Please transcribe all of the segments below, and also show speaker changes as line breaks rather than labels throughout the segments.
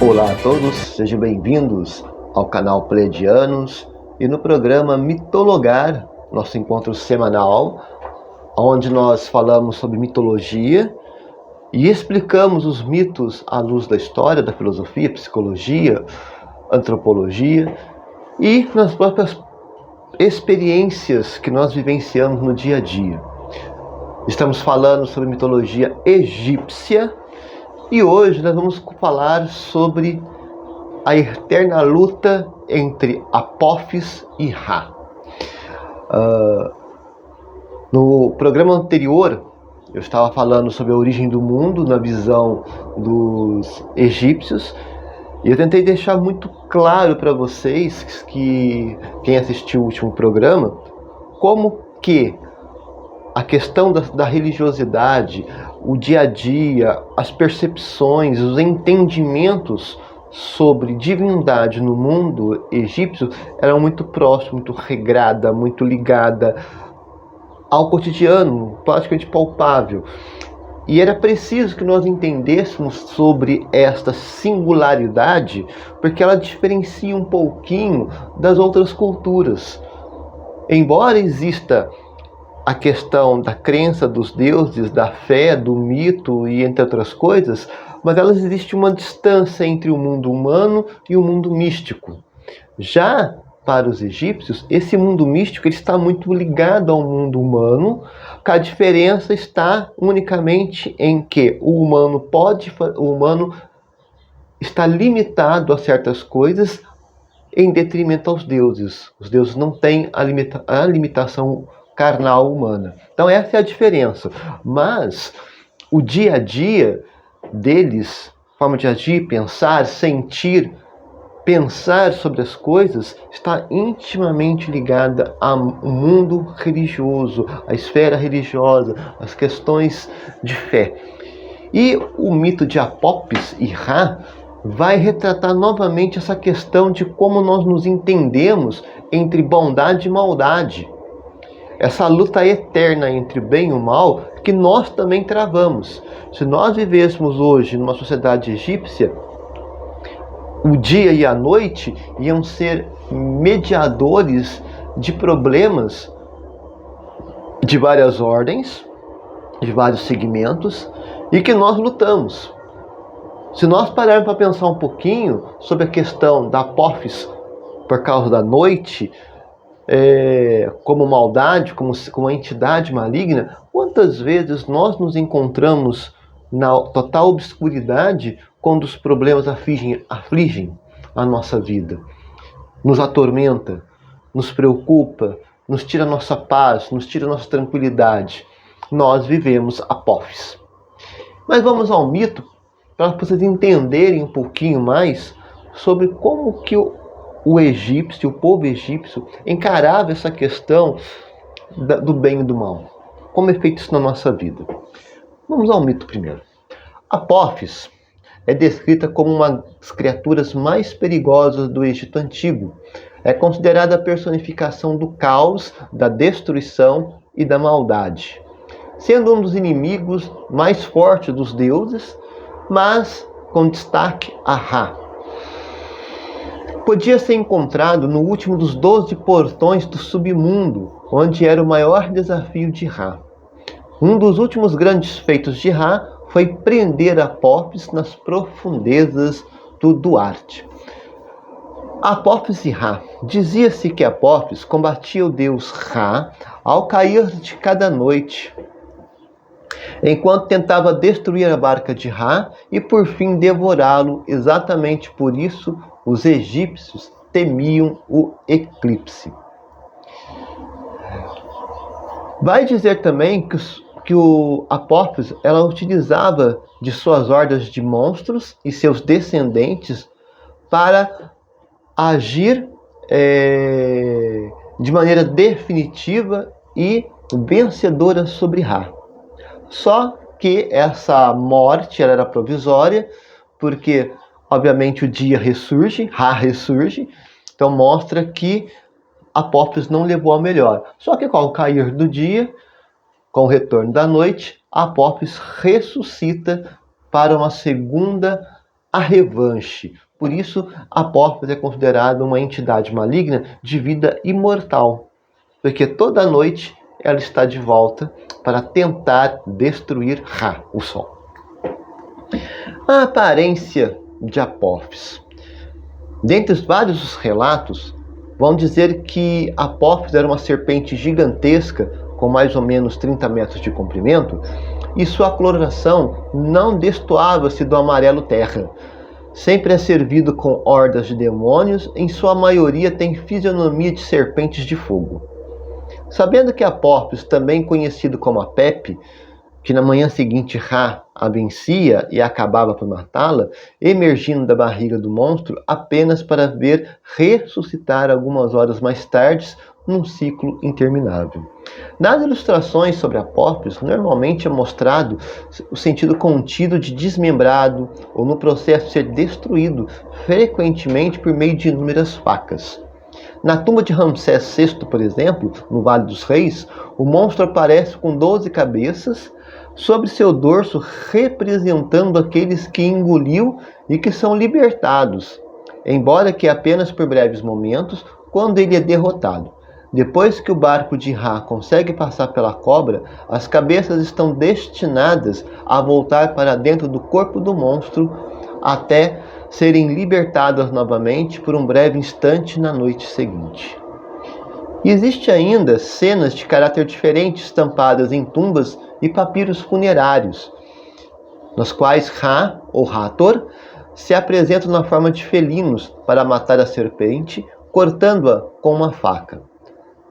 Olá a todos, sejam bem-vindos ao canal Pleiadianos e no programa Mitologar, nosso encontro semanal, onde nós falamos sobre mitologia e explicamos os mitos à luz da história, da filosofia, psicologia, antropologia e nas próprias experiências que nós vivenciamos no dia a dia. Estamos falando sobre mitologia egípcia e hoje nós vamos falar sobre a eterna luta entre Apófis e Ra. No programa anterior, eu estava falando sobre a origem do mundo na visão dos egípcios e eu tentei deixar muito claro para vocês, que quem assistiu o último programa, como que a questão da religiosidade, o dia a dia, as percepções, os entendimentos sobre divindade no mundo egípcio eram muito próximos, muito regrada, muito ligada ao cotidiano, praticamente palpável. E era preciso que nós entendêssemos sobre esta singularidade, porque ela diferencia um pouquinho das outras culturas. Embora exista a questão da crença dos deuses, da fé, do mito e entre outras coisas, mas ela existe uma distância entre o mundo humano e o mundo místico. Já para os egípcios, esse mundo místico ele está muito ligado ao mundo humano, que a diferença está unicamente em que o humano está limitado a certas coisas em detrimento aos deuses. Os deuses não têm a limitação carnal humana. Então essa é a diferença. Mas o dia a dia deles, forma de agir, pensar, sentir, pensar sobre as coisas, está intimamente ligada ao mundo religioso, à esfera religiosa, às questões de fé. E o mito de Apófis e Ra vai retratar novamente essa questão de como nós nos entendemos entre bondade e maldade. Essa luta eterna entre o bem e o mal que nós também travamos. Se nós vivêssemos hoje numa sociedade egípcia, o dia e a noite iam ser mediadores de problemas de várias ordens, de vários segmentos, e que nós lutamos. Se nós pararmos para pensar um pouquinho sobre a questão da Apófis por causa da noite, como maldade, como uma entidade maligna, quantas vezes nós nos encontramos na total obscuridade quando os problemas afligem a nossa vida, nos atormenta, nos preocupa, nos tira a nossa paz, nos tira a nossa tranquilidade. Nós vivemos Apófis. Mas vamos ao mito para vocês entenderem um pouquinho mais sobre como que o egípcio, o povo egípcio, encarava essa questão do bem e do mal. Como é feito isso na nossa vida? Vamos ao mito primeiro. Apófis é descrita como uma das criaturas mais perigosas do Egito Antigo. É considerada a personificação do caos, da destruição e da maldade, sendo um dos inimigos mais fortes dos deuses, mas com destaque a Ra. Podia ser encontrado no último dos 12 portões do submundo, onde era o maior desafio de Ra. Um dos últimos grandes feitos de Ra foi prender Apófis nas profundezas do Duarte. Apófis e Ra. Dizia-se que Apófis combatia o deus Ra ao cair de cada noite, enquanto tentava destruir a barca de Ra e por fim devorá-lo. Exatamente por isso os egípcios temiam o eclipse. Vai dizer também que o Apófis ela utilizava de suas hordas de monstros e seus descendentes para agir de maneira definitiva e vencedora sobre Ra. Só que essa morte ela era provisória, porque obviamente o dia ressurge, Ra ressurge, então mostra que Apófis não levou a melhor. Só que com o cair do dia, com o retorno da noite, Apófis ressuscita para uma segunda a revanche. Por isso, Apófis é considerada uma entidade maligna de vida imortal, porque toda noite ela está de volta para tentar destruir Ra, o Sol. A aparência de Apófis. Dentre os vários relatos, vão dizer que Apófis era uma serpente gigantesca, com mais ou menos 30 metros de comprimento, e sua coloração não destoava-se do amarelo terra. Sempre é servido com hordas de demônios, em sua maioria tem fisionomia de serpentes de fogo. Sabendo que Apófis, também conhecido como Apep, que na manhã seguinte Ra a vencia e acabava por matá-la, emergindo da barriga do monstro apenas para ver ressuscitar algumas horas mais tarde num ciclo interminável. Nas ilustrações sobre Apófis, normalmente é mostrado o sentido contido de desmembrado ou no processo de ser destruído, frequentemente por meio de inúmeras facas. Na tumba de Ramsés VI, por exemplo, no Vale dos Reis, o monstro aparece com 12 cabeças, sobre seu dorso representando aqueles que engoliu e que são libertados, embora que apenas por breves momentos, quando ele é derrotado. Depois que o barco de Ra consegue passar pela cobra, as cabeças estão destinadas a voltar para dentro do corpo do monstro até serem libertadas novamente por um breve instante na noite seguinte. Existem ainda cenas de caráter diferente estampadas em tumbas e papiros funerários, nas quais Ra, ou Hathor, se apresentam na forma de felinos para matar a serpente, cortando-a com uma faca.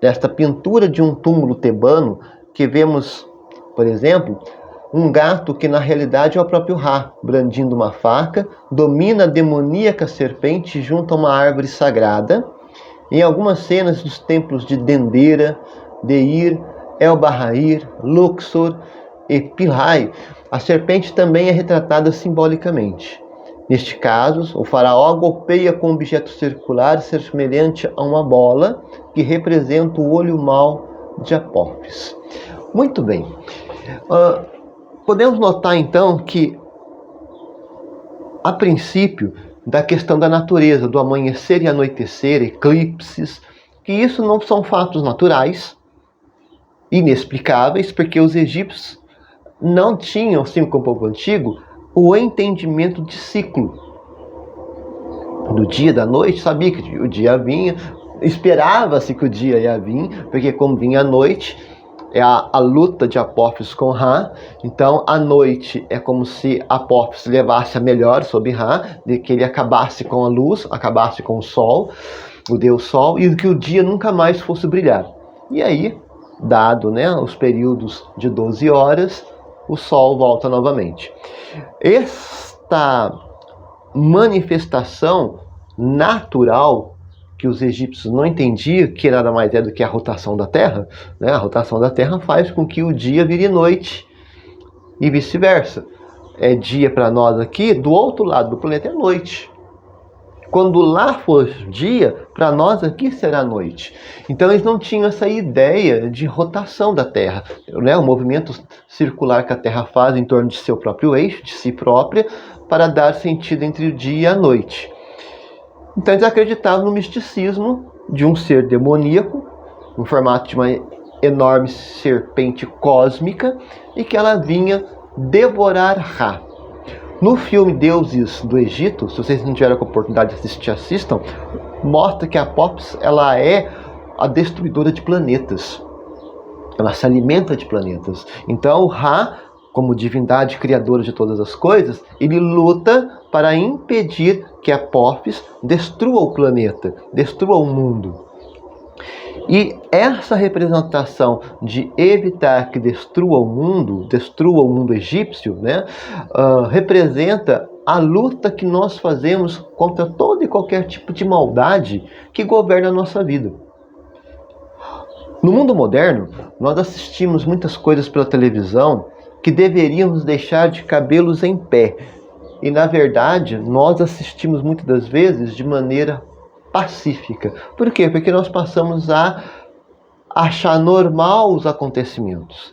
Nesta pintura de um túmulo tebano, que vemos, por exemplo, um gato que na realidade é o próprio Ra, brandindo uma faca, domina a demoníaca serpente junto a uma árvore sagrada. Em algumas cenas dos templos de Dendera, Deir, El-Bahrair, Luxor e Pilhai, a serpente também é retratada simbolicamente. Neste caso, o faraó golpeia com um objeto circular semelhante a uma bola, que representa o olho mau de Apófis. Muito bem. Podemos notar então que, a princípio, da questão da natureza, do amanhecer e anoitecer, eclipses, que isso não são fatos naturais, inexplicáveis, porque os egípcios não tinham, assim como o povo antigo, o entendimento de ciclo. Do dia, da noite, sabia que o dia vinha, esperava-se que o dia ia vir, porque como vinha a noite, é a luta de Apófis com Ra. Então a noite é como se Apófis levasse a melhor sobre Ra, de que ele acabasse com a luz, acabasse com o sol, o deus sol, e que o dia nunca mais fosse brilhar. E aí, dado, os períodos de 12 horas, o sol volta novamente. Esta manifestação natural que os egípcios não entendiam, que nada mais é do que a rotação da Terra, a rotação da Terra faz com que o dia vire noite e vice-versa. É dia para nós aqui, do outro lado do planeta é noite. Quando lá for dia, para nós aqui será noite. Então eles não tinham essa ideia de rotação da Terra, o movimento circular que a Terra faz em torno de seu próprio eixo, de si própria, para dar sentido entre o dia e a noite. Então eles acreditavam no misticismo de um ser demoníaco, no formato de uma enorme serpente cósmica, e que ela vinha devorar Ra. No filme Deuses do Egito, se vocês não tiveram a oportunidade de assistir, assistam, mostra que a Apófis, ela é a destruidora de planetas. Ela se alimenta de planetas. Então o Ra, como divindade criadora de todas as coisas, ele luta para impedir que Apófis destrua o planeta, destrua o mundo. E essa representação de evitar que destrua o mundo egípcio, representa a luta que nós fazemos contra todo e qualquer tipo de maldade que governa a nossa vida. No mundo moderno, nós assistimos muitas coisas pela televisão que deveríamos deixar de cabelos em pé. E, na verdade, nós assistimos muitas das vezes de maneira pacífica. Por quê? Porque nós passamos a achar normal os acontecimentos.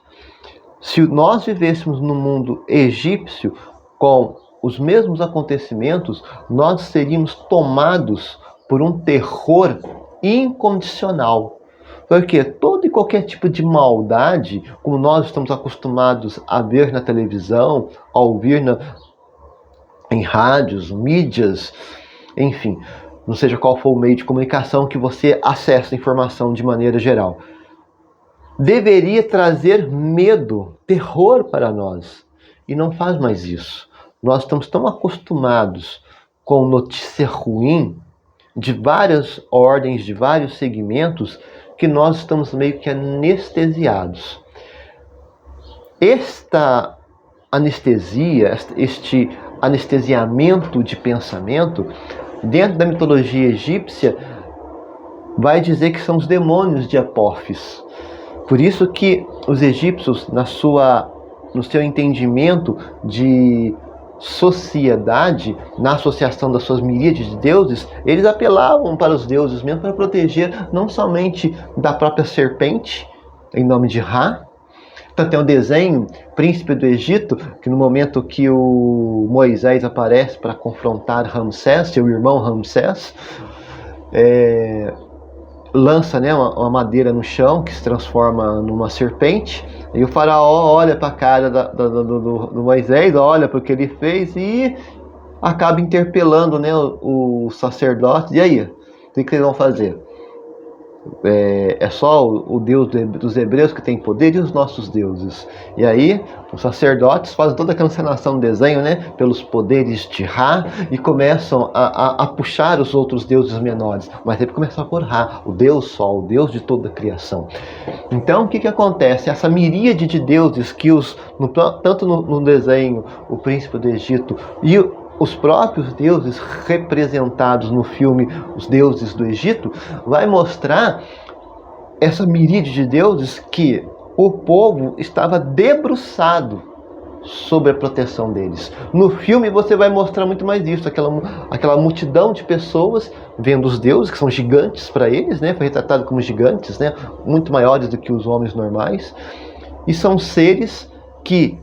Se nós vivêssemos no mundo egípcio, com os mesmos acontecimentos, nós seríamos tomados por um terror incondicional. Porque todo e qualquer tipo de maldade, como nós estamos acostumados a ver na televisão, a ouvir em rádios, mídias, enfim, não seja qual for o meio de comunicação que você acessa a informação de maneira geral, deveria trazer medo, terror para nós. E não faz mais isso. Nós estamos tão acostumados com notícia ruim, de várias ordens, de vários segmentos, que nós estamos meio que anestesiados. Esta anestesia, este anestesiamento de pensamento, dentro da mitologia egípcia, vai dizer que são os demônios de Apófis. Por isso que os egípcios, no seu entendimento de sociedade, na associação das suas miríades de deuses, eles apelavam para os deuses mesmo para proteger não somente da própria serpente, em nome de Ra. Então tem um desenho, Príncipe do Egito, que no momento que o Moisés aparece para confrontar Ramsés, seu irmão Ramsés, lança, né, uma madeira no chão que se transforma numa serpente, e o faraó olha para a cara do Moisés, olha para o que ele fez e acaba interpelando, né, o sacerdote. E aí, o que eles vão fazer? É só o Deus dos hebreus que tem poder, e os nossos deuses? E aí os sacerdotes fazem toda aquela encenação do desenho, né, pelos poderes de Ra, e começam a puxar os outros deuses menores, mas sempre começam por Ra, o Deus Sol, o Deus de toda a criação. Então o que acontece? Essa miríade de deuses que tanto no desenho O Príncipe do Egito e os próprios deuses representados no filme Os Deuses do Egito, vai mostrar essa miríade de deuses que o povo estava debruçado sobre a proteção deles. No filme você vai mostrar muito mais isso, aquela multidão de pessoas vendo os deuses, que são gigantes para eles, né? Foi retratado como gigantes, né? Muito maiores do que os homens normais, e são seres que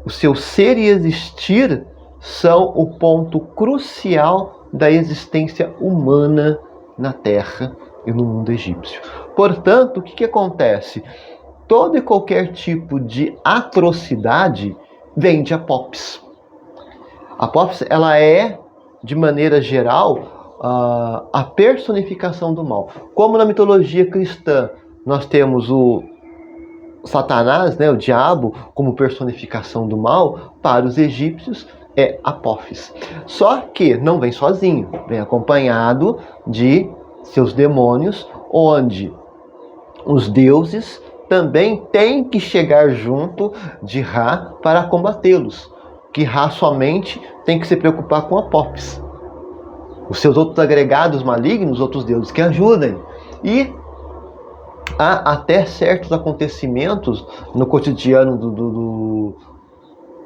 o seu ser e existir são o ponto crucial da existência humana na Terra e no mundo egípcio. Portanto, o que acontece? Todo e qualquer tipo de atrocidade vem de Apófis. Apófis, ela é, de maneira geral, a personificação do mal. Como na mitologia cristã nós temos o Satanás, né, o diabo, como personificação do mal, para os egípcios é Apófis. Só que não vem sozinho, vem acompanhado de seus demônios, onde os deuses também têm que chegar junto de Ra para combatê-los. Que Ra somente tem que se preocupar com Apófis. Os seus outros agregados malignos, outros deuses que ajudem. E há até certos acontecimentos no cotidiano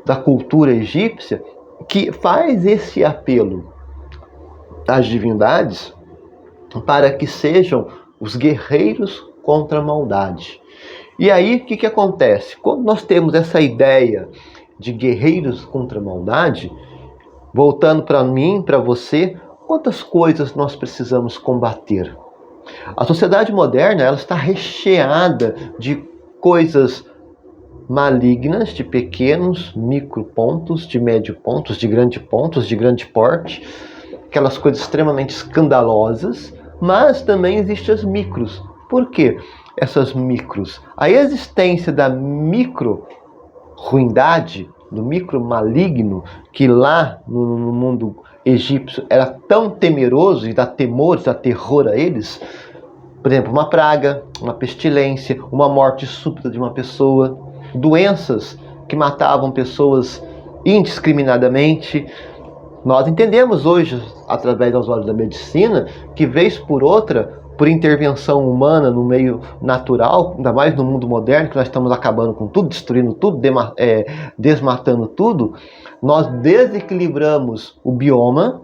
da cultura egípcia que faz esse apelo às divindades para que sejam os guerreiros contra a maldade. E aí, o que acontece? Quando nós temos essa ideia de guerreiros contra a maldade, voltando para mim, para você, quantas coisas nós precisamos combater? A sociedade moderna, ela está recheada de coisas malignas, de pequenos micropontos, de médio pontos, de grande porte, aquelas coisas extremamente escandalosas, mas também existem as micros. Por quê? Essas micros, a existência da micro ruindade, do micro maligno, que lá no mundo egípcio era tão temeroso e dá temor, dá terror a eles. Por exemplo, uma praga, uma pestilência, uma morte súbita de uma pessoa, doenças que matavam pessoas indiscriminadamente. Nós entendemos hoje, através dos olhos da medicina, que vez por outra, por intervenção humana no meio natural, ainda mais no mundo moderno, que nós estamos acabando com tudo, destruindo tudo, desmatando tudo, nós desequilibramos o bioma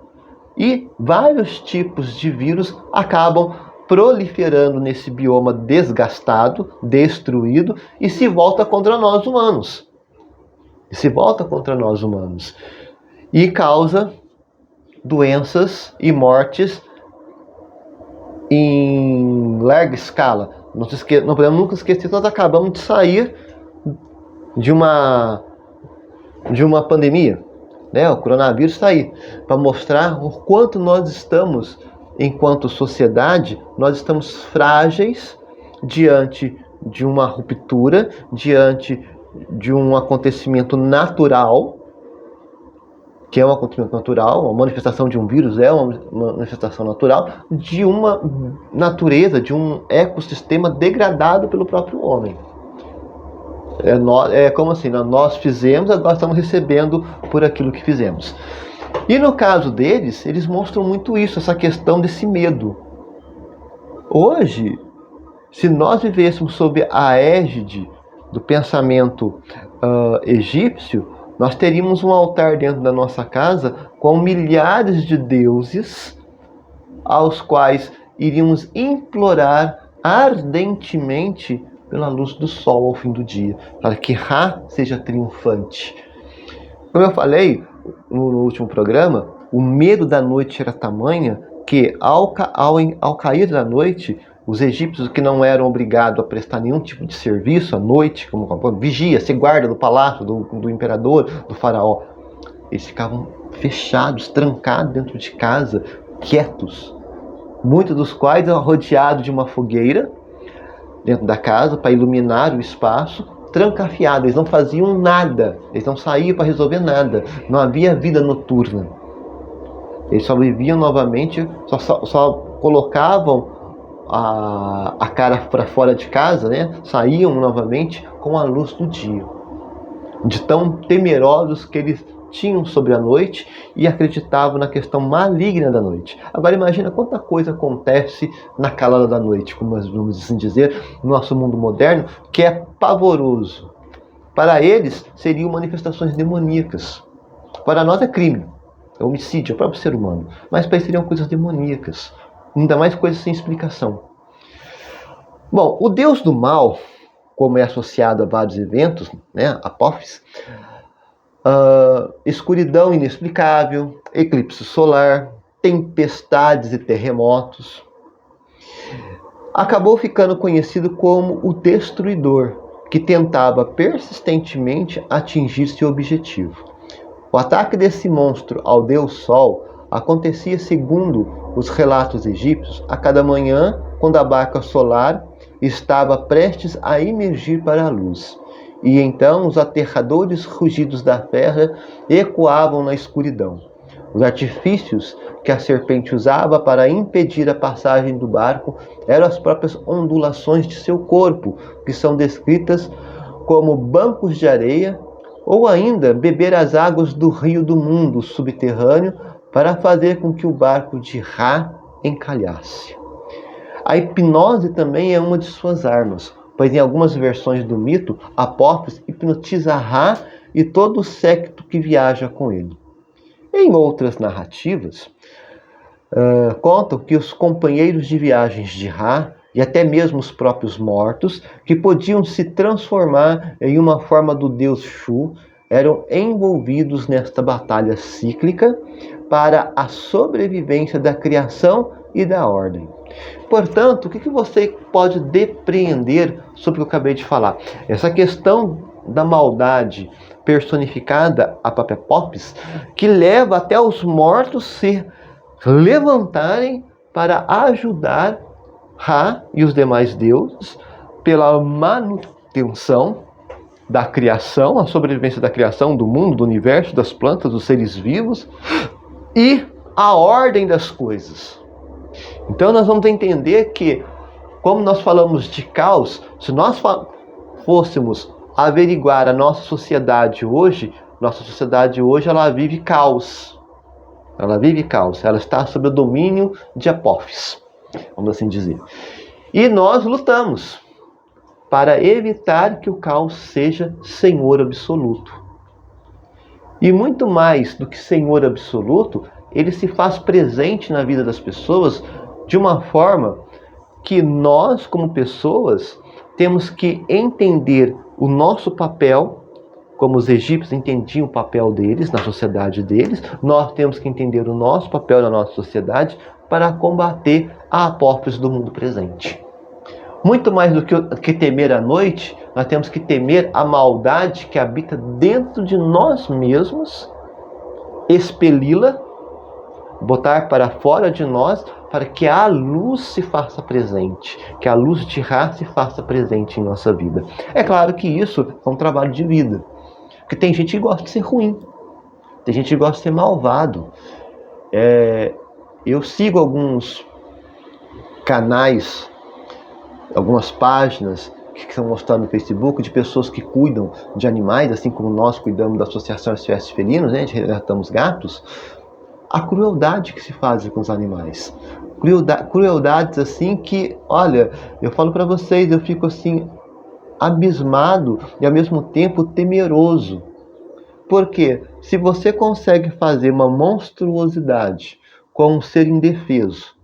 e vários tipos de vírus acabam proliferando nesse bioma desgastado, destruído, e se volta contra nós humanos. e causa doenças e mortes em larga escala. Não podemos nunca esquecer que nós acabamos de sair de uma pandemia, né? O coronavírus está aí para mostrar o quanto nós estamos, enquanto sociedade, nós estamos frágeis diante de uma ruptura, diante de um acontecimento natural, que é um acontecimento natural, uma manifestação de um vírus é uma manifestação natural de uma natureza, de um ecossistema degradado pelo próprio homem. É como assim, nós fizemos, agora estamos recebendo por aquilo que fizemos. E no caso deles, eles mostram muito isso, essa questão desse medo. Hoje, se nós vivêssemos sob a égide do pensamento egípcio, nós teríamos um altar dentro da nossa casa com milhares de deuses aos quais iríamos implorar ardentemente pela luz do sol ao fim do dia, para que Ra seja triunfante. Como eu falei no último programa, o medo da noite era tamanha que ao cair da noite, os egípcios que não eram obrigados a prestar nenhum tipo de serviço à noite, como vigia, ser guarda do palácio do imperador, do faraó, eles ficavam fechados, trancados dentro de casa, quietos. Muitos dos quais eram rodeados de uma fogueira dentro da casa para iluminar o espaço, trancafiados. Eles não faziam nada, eles não saíam para resolver nada, não havia vida noturna. Eles só viviam novamente, só colocavam a cara para fora de casa, né? Saíam novamente com a luz do dia. De tão temerosos que eles tinham sobre a noite e acreditavam na questão maligna da noite. Agora imagina quanta coisa acontece na calada da noite, como nós vamos assim dizer, no nosso mundo moderno, que é pavoroso. Para eles, seriam manifestações demoníacas. Para nós é crime, é homicídio, é o próprio ser humano. Mas para eles seriam coisas demoníacas. Ainda mais coisas sem explicação. Bom, o deus do mal, como é associado a vários eventos, né, Apófis, escuridão inexplicável, eclipse solar, tempestades e terremotos, acabou ficando conhecido como o Destruidor, que tentava persistentemente atingir seu objetivo. O ataque desse monstro ao deus Sol acontecia, segundo os relatos egípcios, a cada manhã, quando a barca solar estava prestes a emergir para a luz. E então os aterradores rugidos da terra ecoavam na escuridão. Os artifícios que a serpente usava para impedir a passagem do barco eram as próprias ondulações de seu corpo, que são descritas como bancos de areia, ou ainda beber as águas do rio do mundo subterrâneo para fazer com que o barco de Ra encalhasse. A hipnose também é uma de suas armas, pois em algumas versões do mito, Apófis hipnotiza Ra e todo o séquito que viaja com ele. Em outras narrativas, contam que os companheiros de viagens de Ra, e até mesmo os próprios mortos, que podiam se transformar em uma forma do deus Shu, eram envolvidos nesta batalha cíclica para a sobrevivência da criação e da ordem. Portanto, o que você pode depreender sobre o que eu acabei de falar? Essa questão da maldade personificada a própria Apófis, que leva até os mortos se levantarem para ajudar Ra e os demais deuses pela manutenção da criação, a sobrevivência da criação, do mundo, do universo, das plantas, dos seres vivos e a ordem das coisas. Então nós vamos entender que, como nós falamos de caos, se nós fôssemos averiguar a nossa sociedade hoje ela vive caos. Ela vive caos, ela está sob o domínio de Apófis, vamos assim dizer. E nós lutamos para evitar que o caos seja senhor absoluto. E muito mais do que senhor absoluto, ele se faz presente na vida das pessoas de uma forma que nós, como pessoas, temos que entender o nosso papel como os egípcios entendiam o papel deles na sociedade deles, nós temos que entender o nosso papel na nossa sociedade para combater a apófise do mundo presente. Muito mais do que temer a noite, nós temos que temer a maldade que habita dentro de nós mesmos, expeli-la, botar para fora de nós, para que a luz se faça presente, que a luz de Ra se faça presente em nossa vida. É claro que isso é um trabalho de vida, porque tem gente que gosta de ser ruim, tem gente que gosta de ser malvado. Eu sigo alguns canais, algumas páginas que estão mostrando no Facebook de pessoas que cuidam de animais, assim como nós cuidamos da Associação SOS Felinos, né, de resgatamos gatos. A crueldade que se faz com os animais. Crueldades assim que, olha, eu falo para vocês, eu fico assim abismado e ao mesmo tempo temeroso. Porque se você consegue fazer uma monstruosidade com um ser indefeso,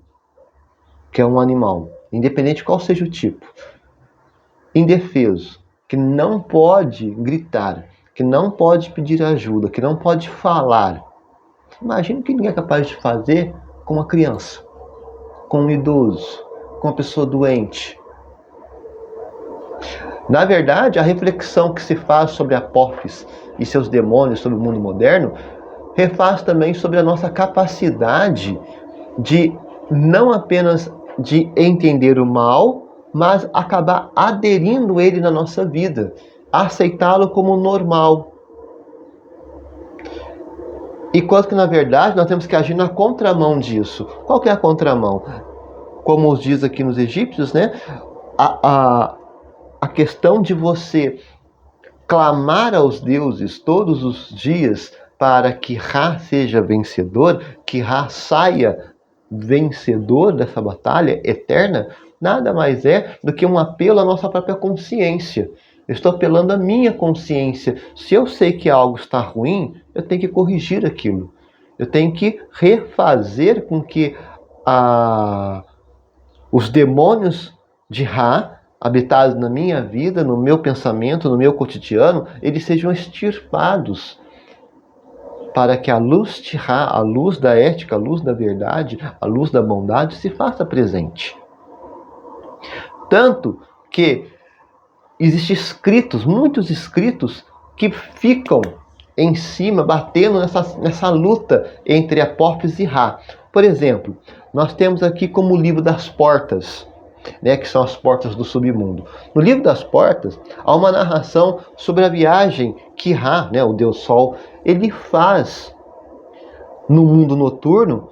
que é um animal, independente qual seja o tipo, indefeso, que não pode gritar, que não pode pedir ajuda, que não pode falar, imagina o que ninguém é capaz de fazer com uma criança, com um idoso, com uma pessoa doente. Na verdade, a reflexão que se faz sobre Apófis e seus demônios, sobre o mundo moderno, refaz também sobre a nossa capacidade de não apenas de entender o mal, mas acabar aderindo ele na nossa vida, aceitá-lo como normal. Enquanto que, na verdade, nós temos que agir na contramão disso. Qual que é a contramão? Como diz aqui nos egípcios, né? A questão de você clamar aos deuses todos os dias para que Ra seja vencedor, que Ra saia vencedor dessa batalha eterna, nada mais é do que um apelo à nossa própria consciência. Eu estou apelando à minha consciência. Se eu sei que algo está ruim, eu tenho que corrigir aquilo. Eu tenho que refazer com que os demônios de Ra, habitados na minha vida, no meu pensamento, no meu cotidiano, eles sejam extirpados, para que a luz de Ra, a luz da ética, a luz da verdade, a luz da bondade se faça presente. Tanto que existem escritos, muitos escritos, que ficam em cima, batendo nessa luta entre Apófis e Ra. Por exemplo, nós temos aqui como o livro das portas, né, que são as portas do submundo. No livro das portas, há uma narração sobre a viagem que Ra, né, o Deus Sol, ele faz no mundo noturno.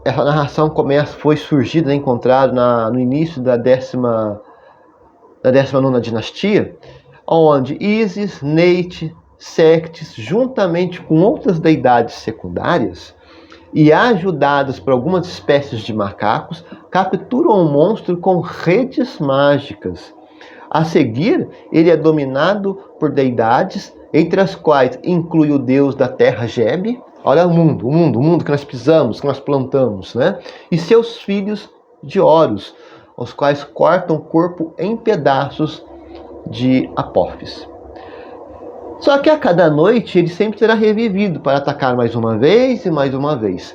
Essa narração foi surgida, encontrada no início da 19ª dinastia, onde Ísis, Neith, Sectes, juntamente com outras deidades secundárias, e ajudadas por algumas espécies de macacos, capturam o monstro com redes mágicas. A seguir, ele é dominado por deidades, entre as quais inclui o deus da terra Geb. Olha o mundo que nós pisamos, que nós plantamos, né? E seus filhos de Horus, os quais cortam o corpo em pedaços de Apófis. Só que a cada noite ele sempre será revivido para atacar mais uma vez e mais uma vez.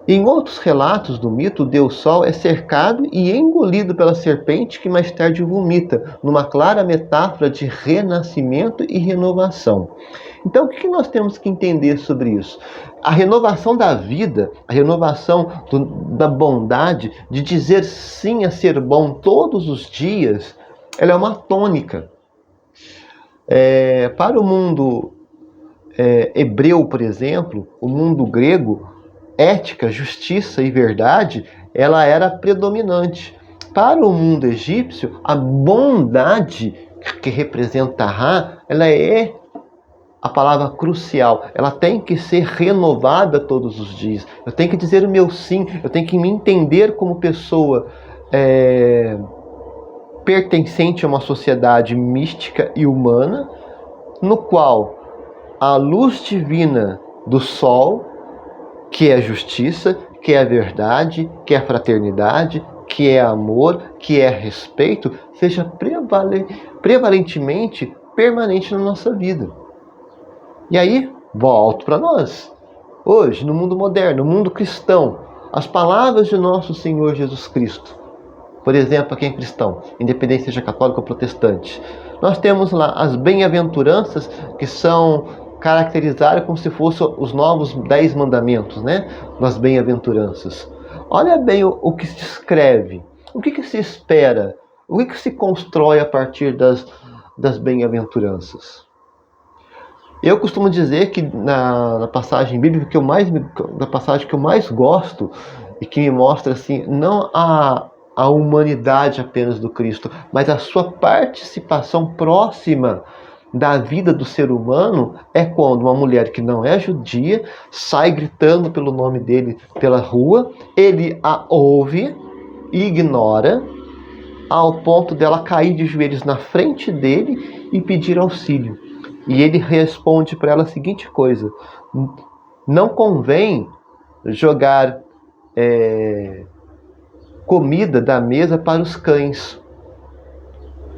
Em outros relatos do mito, o Deus Sol é cercado e engolido pela serpente que mais tarde vomita, numa clara metáfora de renascimento e renovação. Então, o que nós temos que entender sobre isso? A renovação da vida, a renovação da bondade, de dizer sim a ser bom todos os dias, ela é uma tônica. Para o mundo hebreu, por exemplo, o mundo grego, ética, justiça e verdade, ela era predominante. Para o mundo egípcio, a bondade que representa Ra, ela é a palavra crucial. Ela tem que ser renovada todos os dias. Eu tenho que dizer o meu sim, eu tenho que me entender como pessoa pertencente a uma sociedade mística e humana, no qual a luz divina do sol, que é a justiça, que é a verdade, que é a fraternidade, que é amor, que é respeito, seja prevalentemente permanente na nossa vida. E aí, volto para nós. Hoje, no mundo moderno, no mundo cristão, as palavras de nosso Senhor Jesus Cristo, por exemplo, para quem é cristão, independente seja católico ou protestante, nós temos lá as bem-aventuranças, que são caracterizadas como se fossem os novos 10 mandamentos, né? Das bem-aventuranças. Olha bem o que se escreve, o que se espera, o que se constrói a partir das bem-aventuranças. Eu costumo dizer que na passagem bíblica da passagem que eu mais gosto e que me mostra assim, não a humanidade apenas do Cristo, mas a sua participação próxima da vida do ser humano, é quando uma mulher que não é judia sai gritando pelo nome dele pela rua, ele a ouve e ignora, ao ponto dela cair de joelhos na frente dele e pedir auxílio. E ele responde para ela a seguinte coisa: não convém jogar comida da mesa para os cães.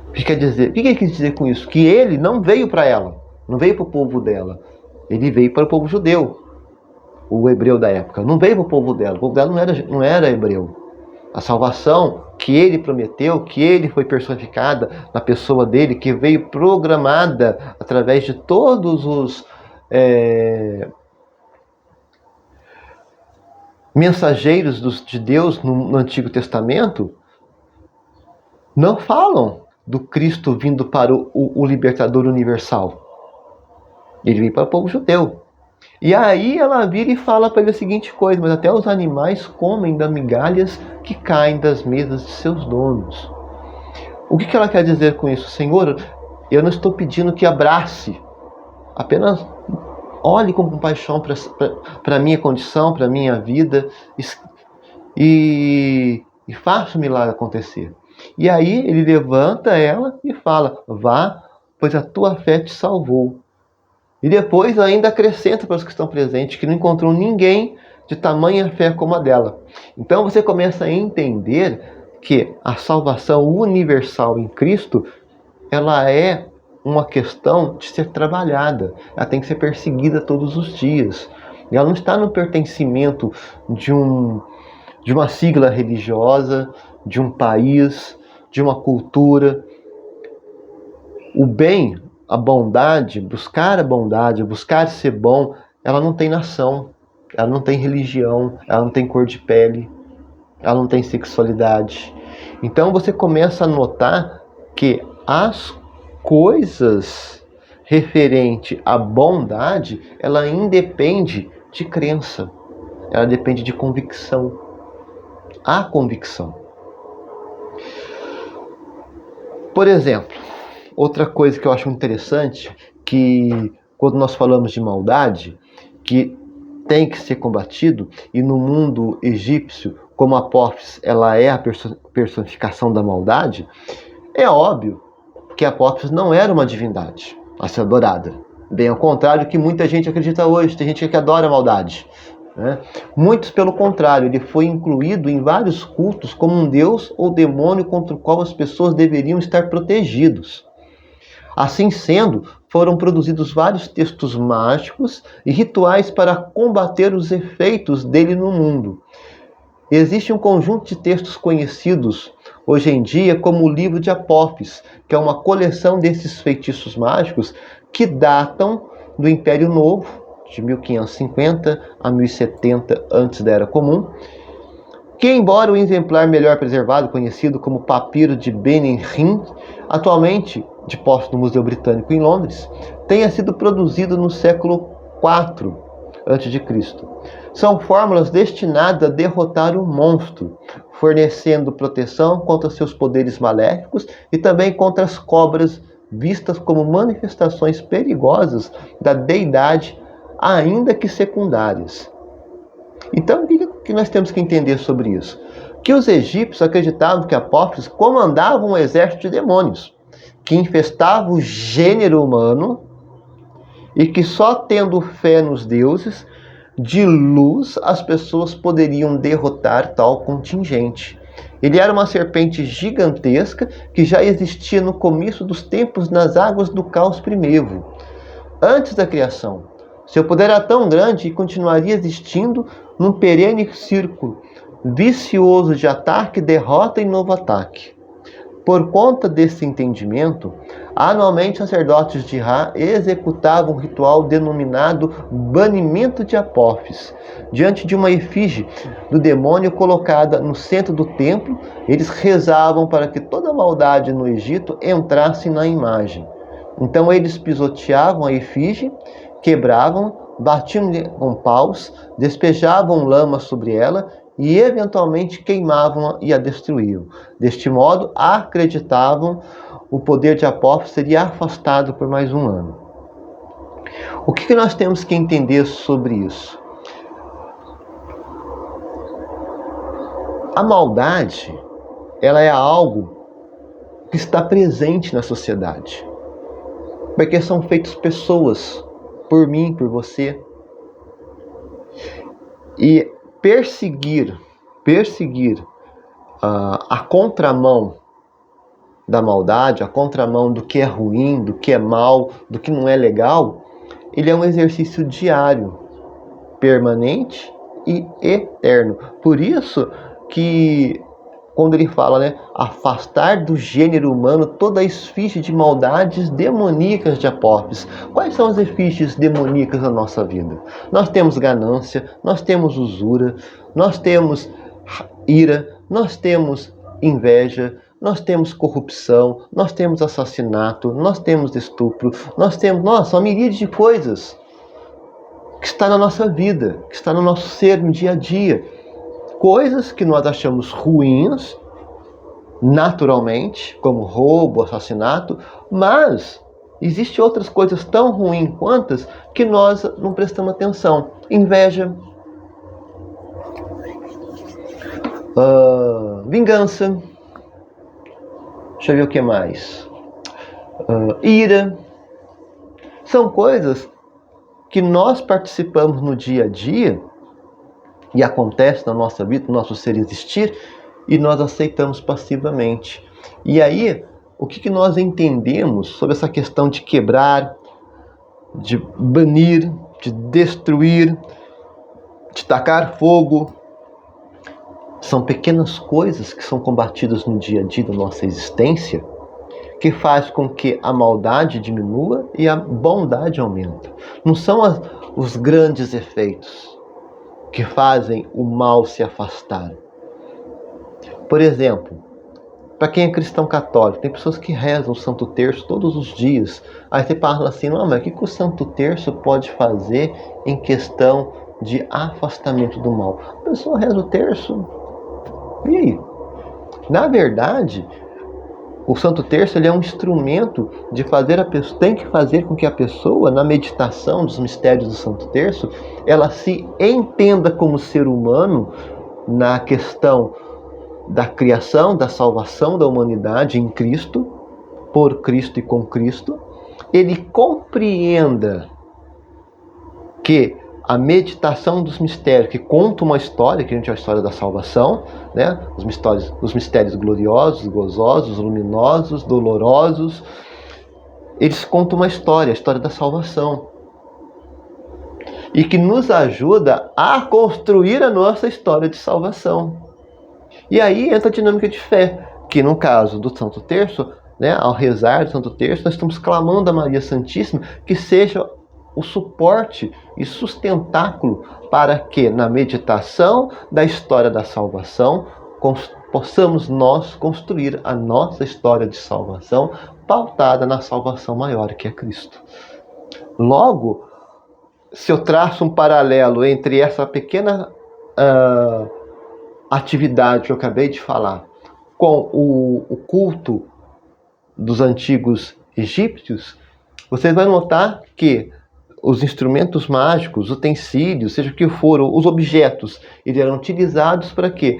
O que ele quis dizer com isso? Que ele não veio para ela, não veio para o povo dela. Ele veio para o povo judeu, o hebreu da época. Não veio para o povo dela. O povo dela não era hebreu. A salvação que ele prometeu, que ele foi personificada na pessoa dele, que veio programada através de todos os mensageiros de Deus no Antigo Testamento, não falam do Cristo vindo para o libertador universal. Ele veio para o povo judeu. E aí ela vira e fala para ele a seguinte coisa: mas até os animais comem das migalhas que caem das mesas de seus donos. O que ela quer dizer com isso? Senhor, eu não estou pedindo que abrace, apenas olhe com compaixão para a minha condição, para a minha vida, e faça o milagre acontecer. E aí ele levanta ela e fala: vá, pois a tua fé te salvou. E depois ainda acrescenta para os que estão presentes que não encontrou ninguém de tamanha fé como a dela. Então você começa a entender que a salvação universal em Cristo, ela é uma questão de ser trabalhada. Ela tem que ser perseguida todos os dias. Ela não está no pertencimento de uma sigla religiosa, de um país, de uma cultura. O bem, a bondade, buscar ser bom, ela não tem nação, ela não tem religião, ela não tem cor de pele, ela não tem sexualidade. Então você começa a notar que as coisas referente à bondade, ela independe de crença, ela depende de convicção. A convicção. Por exemplo, outra coisa que eu acho interessante, que quando nós falamos de maldade, que tem que ser combatido, e no mundo egípcio, como a Apófis, ela é a personificação da maldade, é óbvio que a Apófis não era uma divindade a ser adorada. Bem ao contrário que muita gente acredita hoje, tem gente que adora a maldade. Muitos, pelo contrário, ele foi incluído em vários cultos como um deus ou demônio contra o qual as pessoas deveriam estar protegidos. Assim sendo, foram produzidos vários textos mágicos e rituais para combater os efeitos dele no mundo. Existe um conjunto de textos conhecidos hoje em dia como o livro de Apófis, que é uma coleção desses feitiços mágicos que datam do Império Novo, de 1550 a 1070 antes da Era Comum, que, embora o exemplar melhor preservado, conhecido como Papiro de Benenrim, atualmente de posse no Museu Britânico em Londres, tenha sido produzido no século IV a.C. São fórmulas destinadas a derrotar o monstro, fornecendo proteção contra seus poderes maléficos e também contra as cobras, vistas como manifestações perigosas da deidade, ainda que secundárias. Então, o que nós temos que entender sobre isso? Que os egípcios acreditavam que Apófis comandava um exército de demônios, que infestava o gênero humano e que só tendo fé nos deuses de luz as pessoas poderiam derrotar tal contingente. Ele era uma serpente gigantesca que já existia no começo dos tempos nas águas do caos primevo, antes da criação. Seu poder era tão grande que continuaria existindo num perene círculo vicioso de ataque, derrota e novo ataque. Por conta desse entendimento, anualmente sacerdotes de Ra executavam um ritual denominado banimento de Apófis. Diante de uma efígie do demônio colocada no centro do templo, eles rezavam para que toda a maldade no Egito entrasse na imagem. Então eles pisoteavam a efígie, quebravam, batiam com paus, despejavam lama sobre ela e eventualmente queimavam e a destruíam. Deste modo, acreditavam o poder de Apófis seria afastado por mais um ano. O que nós temos que entender sobre isso? A maldade, ela é algo que está presente na sociedade. Porque são feitas pessoas, por mim, por você. E perseguir a contramão da maldade, a contramão do que é ruim, do que é mal, do que não é legal, ele é um exercício diário, permanente e eterno. Por isso que quando ele fala, afastar do gênero humano toda a esfinge de maldades demoníacas de Apófis. Quais são as efígies demoníacas na nossa vida? Nós temos ganância, nós temos usura, nós temos ira, nós temos inveja, nós temos corrupção, nós temos assassinato, nós temos estupro, nós temos, uma miríade de coisas que está na nossa vida, que está no nosso ser no dia a dia. Coisas que nós achamos ruins, naturalmente, como roubo, assassinato, mas existem outras coisas tão ruins quantas que nós não prestamos atenção. Inveja, vingança, deixa eu ver o que mais, ira. São coisas que nós participamos no dia a dia e acontece na nossa vida, no nosso ser existir, e nós aceitamos passivamente. E aí, o que nós entendemos sobre essa questão de quebrar, de banir, de destruir, de tacar fogo? São pequenas coisas que são combatidas no dia a dia da nossa existência, que faz com que a maldade diminua e a bondade aumente. Não são os grandes efeitos que fazem o mal se afastar. Por exemplo, para quem é cristão católico, tem pessoas que rezam o Santo Terço todos os dias. Aí você fala assim, não, mas o que o Santo Terço pode fazer em questão de afastamento do mal? A pessoa reza o terço, e aí? Na verdade, o Santo Terço ele é um instrumento de fazer a pessoa, tem que fazer com que a pessoa, na meditação dos mistérios do Santo Terço, ela se entenda como ser humano na questão da criação, da salvação da humanidade em Cristo, por Cristo e com Cristo. Ele compreenda que a meditação dos mistérios, que conta uma história, que a gente é a história da salvação, os mistérios gloriosos, gozosos, luminosos, dolorosos, eles contam uma história, a história da salvação, e que nos ajuda a construir a nossa história de salvação. E aí entra a dinâmica de fé, que no caso do Santo Terço, ao rezar do Santo Terço, nós estamos clamando a Maria Santíssima que seja o suporte e sustentáculo para que na meditação da história da salvação possamos nós construir a nossa história de salvação pautada na salvação maior que é Cristo. Logo, se eu traço um paralelo entre essa pequena atividade que eu acabei de falar com o culto dos antigos egípcios, vocês vão notar que os instrumentos mágicos, utensílios, seja o que for, os objetos, eles eram utilizados para quê?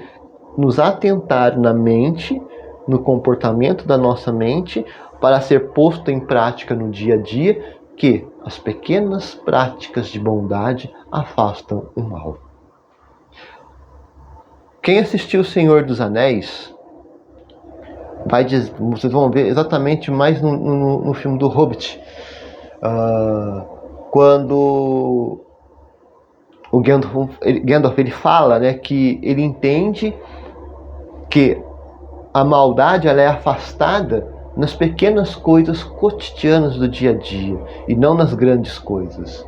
Nos atentar na mente, no comportamento da nossa mente, para ser posto em prática no dia a dia, que as pequenas práticas de bondade afastam o mal. Quem assistiu O Senhor dos Anéis, vocês vão ver exatamente mais no filme do Hobbit, quando o Gandalf ele fala, né, que ele entende que a maldade ela é afastada nas pequenas coisas cotidianas do dia a dia e não nas grandes coisas.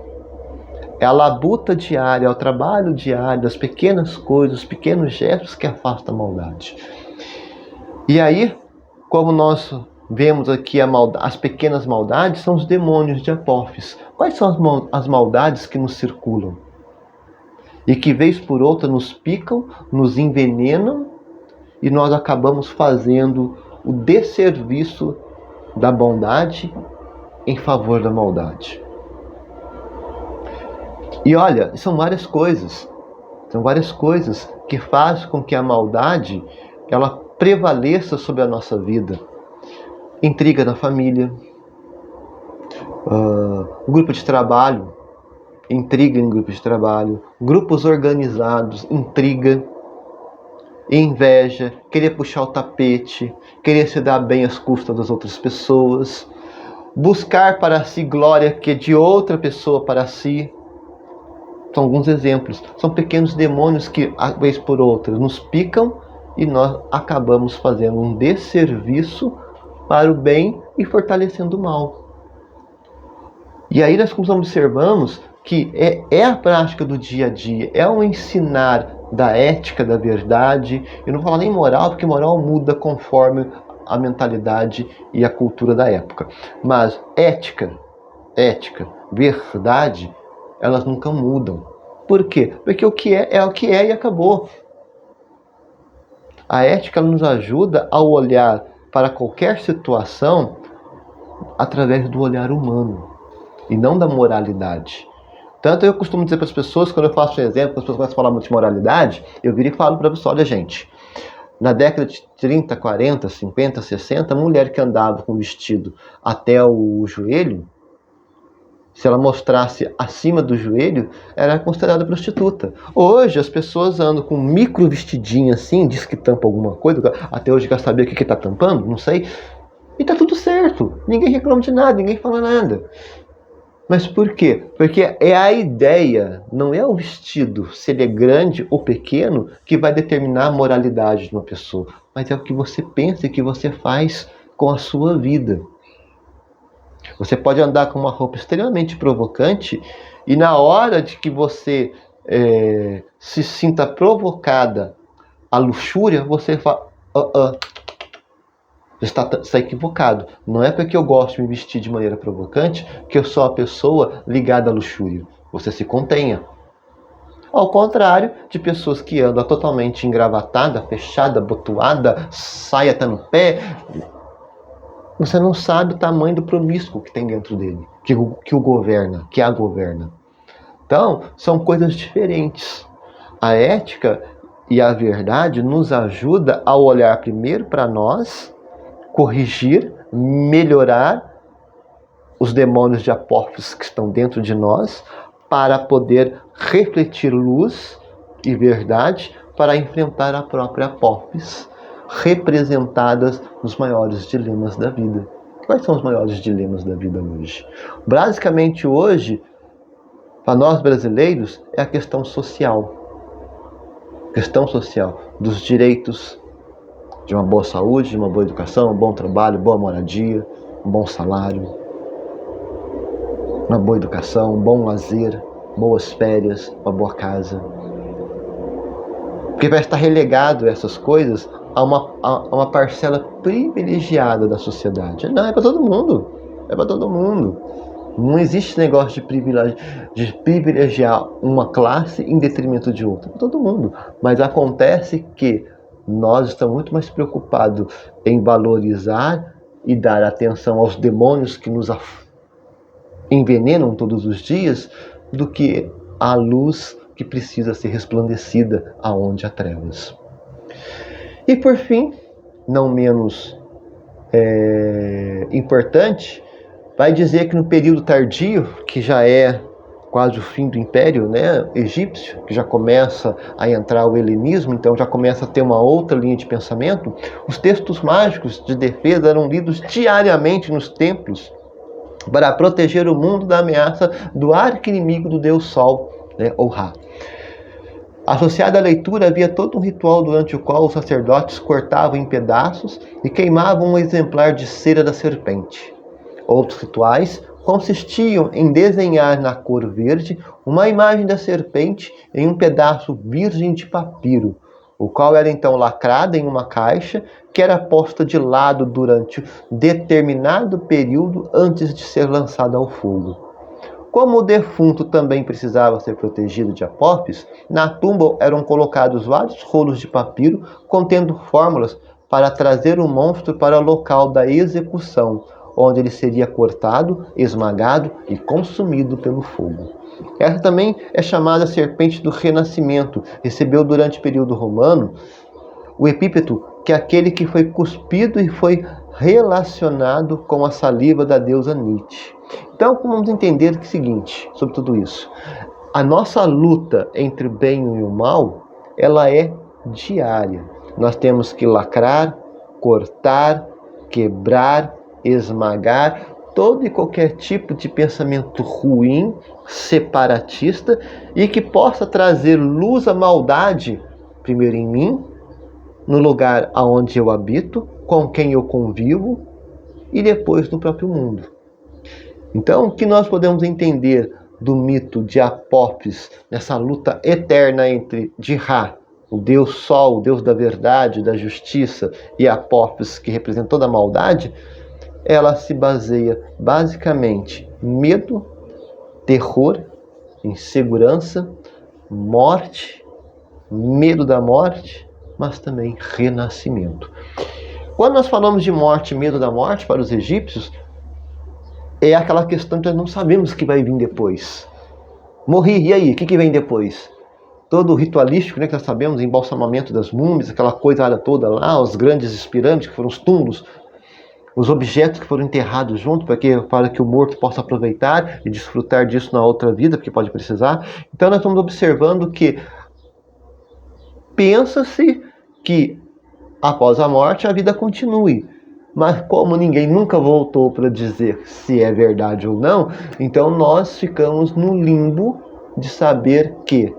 É a labuta diária, é o trabalho diário, das pequenas coisas, os pequenos gestos que afastam a maldade. E aí, como nós vemos aqui as pequenas maldades, são os demônios de Apófis. Quais são as maldades que nos circulam? E que vez por outra nos picam, nos envenenam e nós acabamos fazendo o desserviço da bondade em favor da maldade. E olha, são várias coisas que fazem com que a maldade ela prevaleça sobre a nossa vida. Intriga na família, grupo de trabalho, intriga em grupo de trabalho, grupos organizados, intriga, inveja, querer puxar o tapete, querer se dar bem às custas das outras pessoas, buscar para si glória que é de outra pessoa para si. São alguns exemplos. São pequenos demônios que, vez por outra, nos picam e nós acabamos fazendo um desserviço para o bem e fortalecendo o mal. E aí nós observamos que é a prática do dia a dia, é o ensinar da ética, da verdade. Eu não vou falar nem moral, porque moral muda conforme a mentalidade e a cultura da época. Mas ética, verdade, elas nunca mudam. Por quê? Porque o que é o que é e acabou. A ética nos ajuda a olhar para qualquer situação através do olhar humano e não da moralidade. Tanto eu costumo dizer para as pessoas, quando eu faço um exemplo, as pessoas começam a falar muito de moralidade, eu viro e falo para a pessoa, olha gente, na década de 30, 40, 50, 60, a mulher que andava com vestido até o joelho, se ela mostrasse acima do joelho, era considerada prostituta. Hoje as pessoas andam com um micro vestidinho assim, diz que tampa alguma coisa, até hoje quer saber o que está tampando, não sei, e tá tudo certo, ninguém reclama de nada, ninguém fala nada. Mas por quê? Porque é a ideia, não é o vestido, se ele é grande ou pequeno, que vai determinar a moralidade de uma pessoa. Mas é o que você pensa e que você faz com a sua vida. Você pode andar com uma roupa extremamente provocante e na hora de que você se sinta provocada à luxúria, você fala... Está equivocado. Não é porque eu gosto de me vestir de maneira provocante que eu sou a pessoa ligada à luxúria. Você se contenha. Ao contrário de pessoas que andam totalmente engravatadas, fechada, abotoada, saia até no pé. Você não sabe o tamanho do promíscuo que tem dentro dele, que o governa, que a governa. Então, são coisas diferentes. A ética e a verdade nos ajuda a olhar primeiro para nós, corrigir, melhorar os demônios de Apófis que estão dentro de nós, para poder refletir luz e verdade para enfrentar a própria Apófis, representadas nos maiores dilemas da vida. Quais são os maiores dilemas da vida hoje? Basicamente hoje, para nós brasileiros, é a questão social. Questão social dos direitos, de uma boa saúde, de uma boa educação, um bom trabalho, boa moradia, um bom salário, uma boa educação, um bom lazer, boas férias, uma boa casa. Porque vai estar relegado essas coisas a uma parcela privilegiada da sociedade. Não, é para todo mundo. É para todo mundo. Não existe negócio de privilegiar uma classe em detrimento de outra. É para todo mundo. Mas acontece que nós estamos muito mais preocupados em valorizar e dar atenção aos demônios que nos envenenam todos os dias do que a luz que precisa ser resplandecida aonde há trevas. E por fim, não menos importante, vai dizer que no período tardio, que já é quase o fim do Império, né, egípcio, que já começa a entrar o helenismo, então já começa a ter uma outra linha de pensamento, os textos mágicos de defesa eram lidos diariamente nos templos para proteger o mundo da ameaça do arqui-inimigo do Deus Sol, né, ou Ra. Associado à leitura havia todo um ritual durante o qual os sacerdotes cortavam em pedaços e queimavam um exemplar de cera da serpente. Outros rituais consistiam em desenhar na cor verde uma imagem da serpente em um pedaço virgem de papiro, o qual era então lacrado em uma caixa que era posta de lado durante determinado período antes de ser lançada ao fogo. Como o defunto também precisava ser protegido de apófios, na tumba eram colocados vários rolos de papiro contendo fórmulas para trazer o monstro para o local da execução, onde ele seria cortado, esmagado e consumido pelo fogo. Essa também é chamada serpente do renascimento. Recebeu durante o período romano o epíteto que é aquele que foi cuspido e foi relacionado com a saliva da deusa Nite. Então, vamos entender o seguinte sobre tudo isso. A nossa luta entre o bem e o mal, ela é diária. Nós temos que lacrar, cortar, quebrar, esmagar todo e qualquer tipo de pensamento ruim, separatista e que possa trazer luz à maldade, primeiro em mim, no lugar aonde eu habito, com quem eu convivo e depois no próprio mundo. Então, o que nós podemos entender do mito de Apófis, nessa luta eterna entre de Ra, o Deus Sol, o Deus da verdade, da justiça, e Apófis, que representa toda a maldade, ela se baseia basicamente em medo, terror, insegurança, morte, medo da morte, mas também renascimento. Quando nós falamos de morte, medo da morte para os egípcios, é aquela questão que nós não sabemos o que vai vir depois. Morri, e aí? O que vem depois? Todo o ritualístico, né, que nós sabemos, embalsamamento das múmias, aquela coisa toda lá, os grandes pirâmides, que foram os túmulos, os objetos que foram enterrados junto, para que o morto possa aproveitar e desfrutar disso na outra vida, porque pode precisar. Então nós estamos observando que pensa-se que após a morte a vida continue. Mas como ninguém nunca voltou para dizer se é verdade ou não, então nós ficamos no limbo de saber que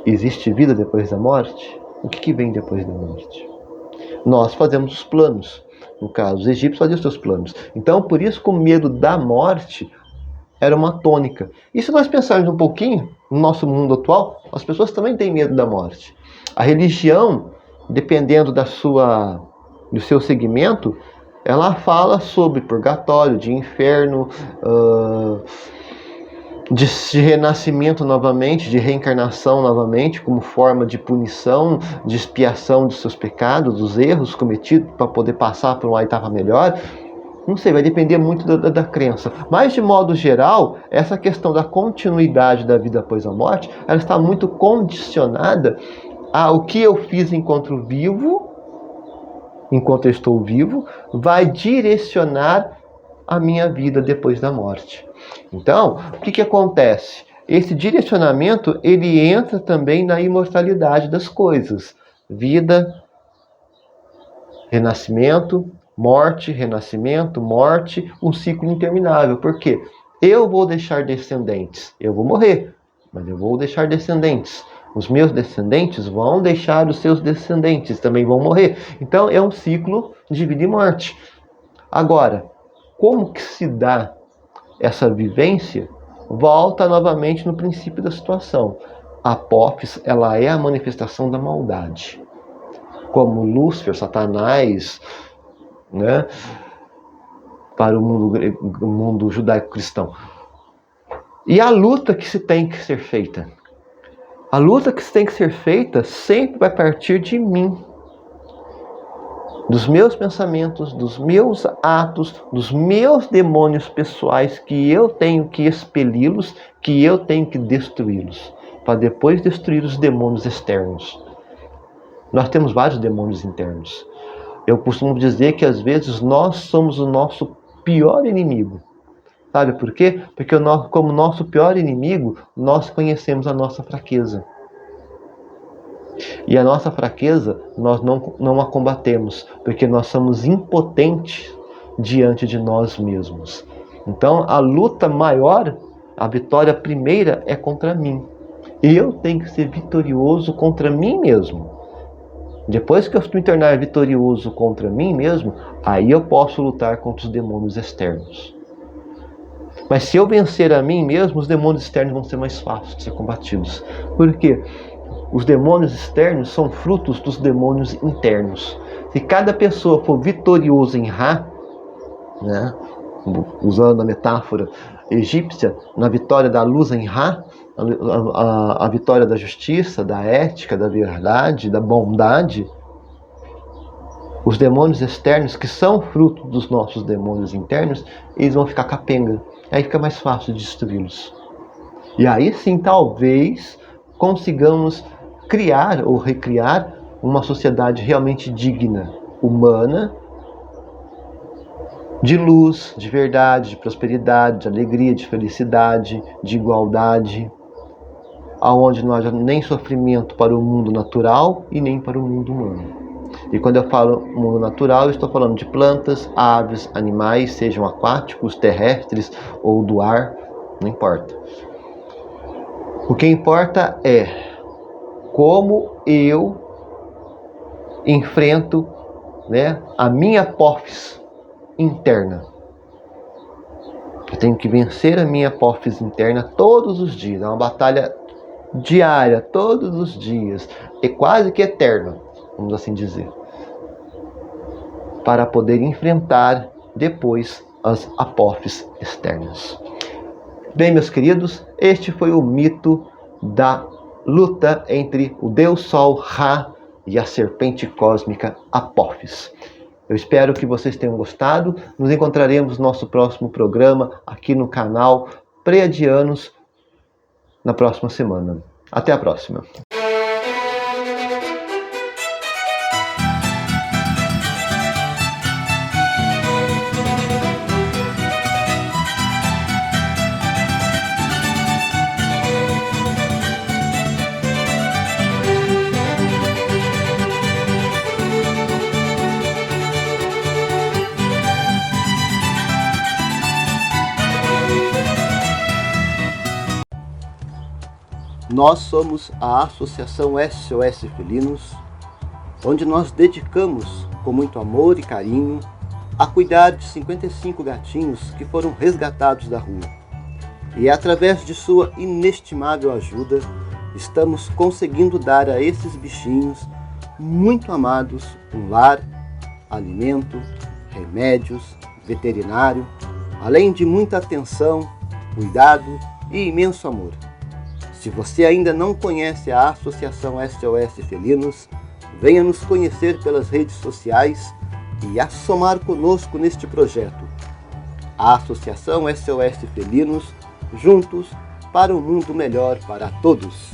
existe vida depois da morte? O que vem depois da morte? Nós fazemos os planos. No caso, os egípcios faziam os seus planos. Então, por isso que o medo da morte era uma tônica. E se nós pensarmos um pouquinho, no nosso mundo atual, as pessoas também têm medo da morte. A religião, dependendo do seu segmento, ela fala sobre purgatório, de inferno, de renascimento novamente, de reencarnação novamente, como forma de punição, de expiação dos seus pecados, dos erros cometidos, para poder passar por uma etapa melhor. Não sei, vai depender muito da crença. Mas, de modo geral, essa questão da continuidade da vida após a morte, ela está muito condicionada ao que eu fiz enquanto eu estou vivo, vai direcionar a minha vida depois da morte. Então, o que acontece? Esse direcionamento, ele entra também na imortalidade das coisas. Vida, renascimento, morte, renascimento, morte, um ciclo interminável. Por quê? Eu vou deixar descendentes. Eu vou morrer, mas eu vou deixar descendentes. Os meus descendentes vão deixar os seus descendentes, também vão morrer. Então, é um ciclo de vida e morte. Agora, como que se dá essa vivência? Volta novamente no princípio da situação. A Apófis, ela é a manifestação da maldade. Como Lúcifer, Satanás, né, para o mundo judaico-cristão. E a luta que se tem que ser feita? A luta que tem que ser feita sempre vai partir de mim. Dos meus pensamentos, dos meus atos, dos meus demônios pessoais, que eu tenho que expeli-los, que eu tenho que destruí-los, para depois destruir os demônios externos. Nós temos vários demônios internos. Eu costumo dizer que às vezes nós somos o nosso pior inimigo. Sabe por quê? Porque como nosso pior inimigo, nós conhecemos a nossa fraqueza. E a nossa fraqueza, nós não a combatemos, porque nós somos impotentes diante de nós mesmos. Então, a luta maior, a vitória primeira é contra mim. E eu tenho que ser vitorioso contra mim mesmo. Depois que eu me tornar vitorioso contra mim mesmo, aí eu posso lutar contra os demônios externos. Mas se eu vencer a mim mesmo, os demônios externos vão ser mais fáceis de ser combatidos. Por quê? Os demônios externos são frutos dos demônios internos. Se cada pessoa for vitoriosa em Ra, né, usando a metáfora egípcia, na vitória da luz em Ra, a vitória da justiça, da ética, da verdade, da bondade, os demônios externos, que são fruto dos nossos demônios internos, eles vão ficar capenga. Aí fica mais fácil de destruí-los. E aí sim, talvez, consigamos criar ou recriar uma sociedade realmente digna, humana, de luz, de verdade, de prosperidade, de alegria, de felicidade, de igualdade, aonde não haja nem sofrimento para o mundo natural e nem para o mundo humano. E quando eu falo mundo natural, eu estou falando de plantas, aves, animais, sejam aquáticos, terrestres ou do ar, não importa. O que importa é como eu enfrento, né, a minha apófise interna. Eu tenho que vencer a minha apófise interna todos os dias. É uma batalha diária, todos os dias. É quase que eterna, vamos assim dizer. Para poder enfrentar depois as apófises externas. Bem, meus queridos, este foi o mito da luta entre o Deus Sol Ra e a serpente cósmica Apófis. Eu espero que vocês tenham gostado. Nos encontraremos no nosso próximo programa aqui no canal Pleiadianos na próxima semana. Até a próxima. Nós somos a Associação SOS Felinos, onde nós dedicamos com muito amor e carinho a cuidar de 55 gatinhos que foram resgatados da rua. E através de sua inestimável ajuda, estamos conseguindo dar a esses bichinhos muito amados um lar, alimento, remédios, veterinário, além de muita atenção, cuidado e imenso amor. Se você ainda não conhece a Associação SOS Felinos, venha nos conhecer pelas redes sociais e assomar conosco neste projeto. A Associação SOS Felinos, juntos para um mundo melhor para todos.